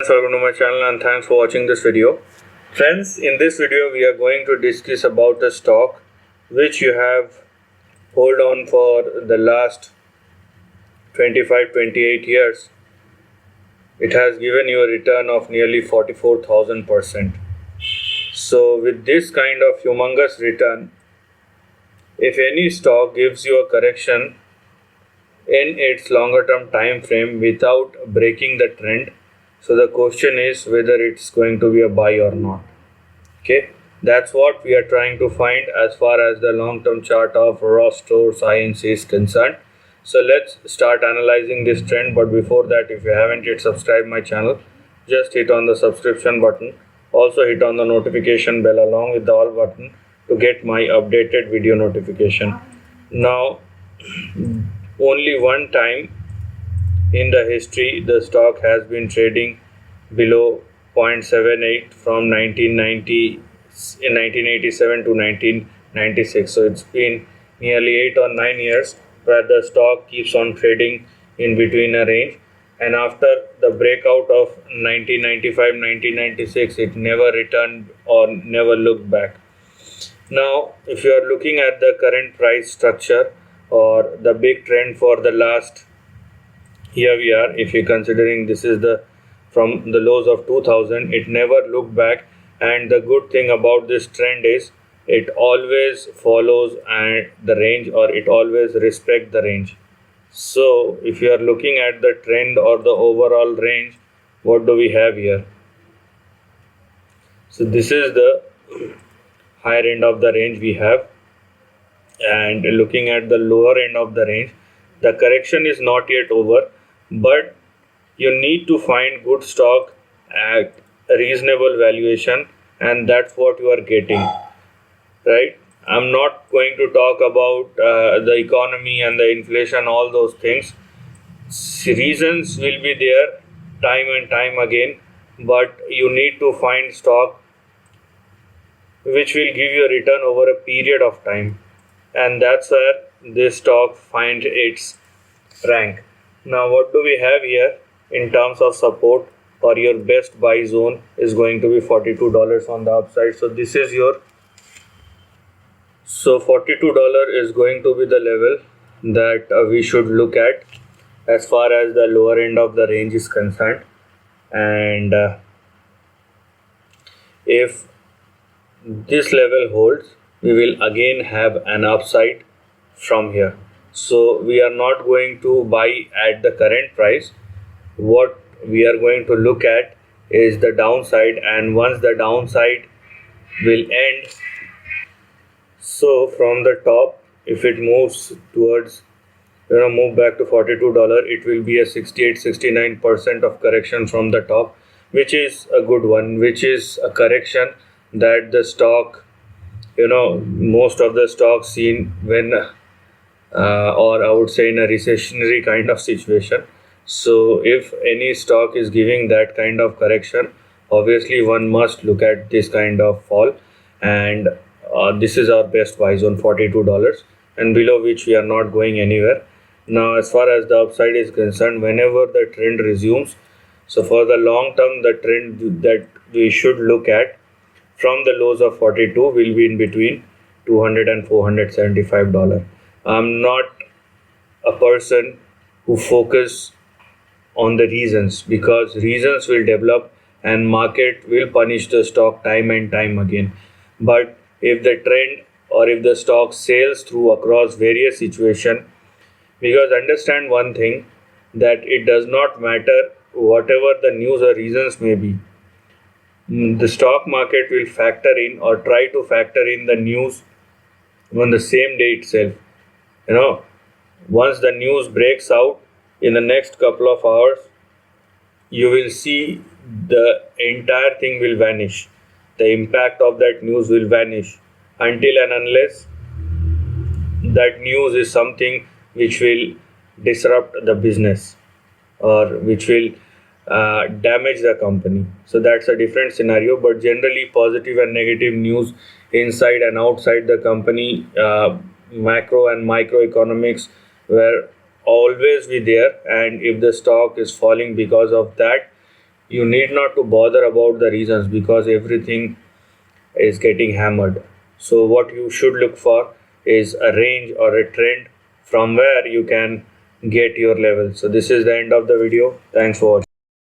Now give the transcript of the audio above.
Welcome to my channel and thanks for watching this video. Friends, in this video we are going to discuss about a stock which you have hold on for the last 25-28 years. It has given you a return of nearly 44,000%. So with this kind of humongous return, if any stock gives you a correction in its longer term time frame without breaking the trend, so the question is whether it's going to be a buy or not. Okay, that's what we are trying to find as far as the long term chart of Rost Inc. is concerned. So let's start analyzing this trend, but before that, if you haven't yet subscribed my channel, just hit on the subscription button. Also hit on the notification bell along with the all button to get my updated video notification. Now, only one time in the history the stock has been trading below 0.78 from 1987 to 1996. So it's been nearly 8 or 9 years where the stock keeps on trading in between a range, and after the breakout of 1995-1996 it never returned or never looked back. Now if you are looking at the current price structure or the big trend for the last, here we are, if you're considering this is the from the lows of 2000, it never looked back. And the good thing about this trend is it always follows and the range, or it always respect the range. So if you are looking at the trend or the overall range, what do we have here? So this is the higher end of the range we have, and looking at the lower end of the range, the correction is not yet over, but you need to find good stock at a reasonable valuation, and that's what you are getting, right? I'm not going to talk about the economy and the inflation, all those things. Reasons will be there time and time again, but you need to find stock which will give you a return over a period of time, and that's where this stock finds its rank. Now what do we have here in terms of support, or your best buy zone is going to be $42 on the upside. So this is your, so $42 is going to be the level that we should look at as far as the lower end of the range is concerned. And if this level holds, we will again have an upside from here. So we are not going to buy at the current price. What we are going to look at is the downside, and once the downside will end, so from the top, if it moves towards, move back to $42, it will be a 68-69% of correction from the top, which is a good one, which is a correction that the stock, most of the stocks seen when or I would say in a recessionary kind of situation. So if any stock is giving that kind of correction, obviously one must look at this kind of fall, and this is our best buy zone, $42, and below which we are not going anywhere. Now as far as the upside is concerned, whenever the trend resumes, so for the long term, the trend that we should look at from the lows of 42 will be in between $200 and $475. I'm not a person who focus on the reasons, because reasons will develop and market will punish the stock time and time again. But if the trend or if the stock sails through across various situations, because understand one thing, that it does not matter whatever the news or reasons may be, the stock market will factor in or try to factor in the news on the same day itself. Once the news breaks out, in the next couple of hours, you will see the entire thing will vanish. The impact of that news will vanish until and unless that news is something which will disrupt the business or which will damage the company. So that's a different scenario, but generally positive and negative news inside and outside the company, macro and microeconomics were always be there, and if the stock is falling because of that, you need not to bother about the reasons because everything is getting hammered. So what you should look for is a range or a trend from where you can get your level. So this is the end of the video. Thanks for watching.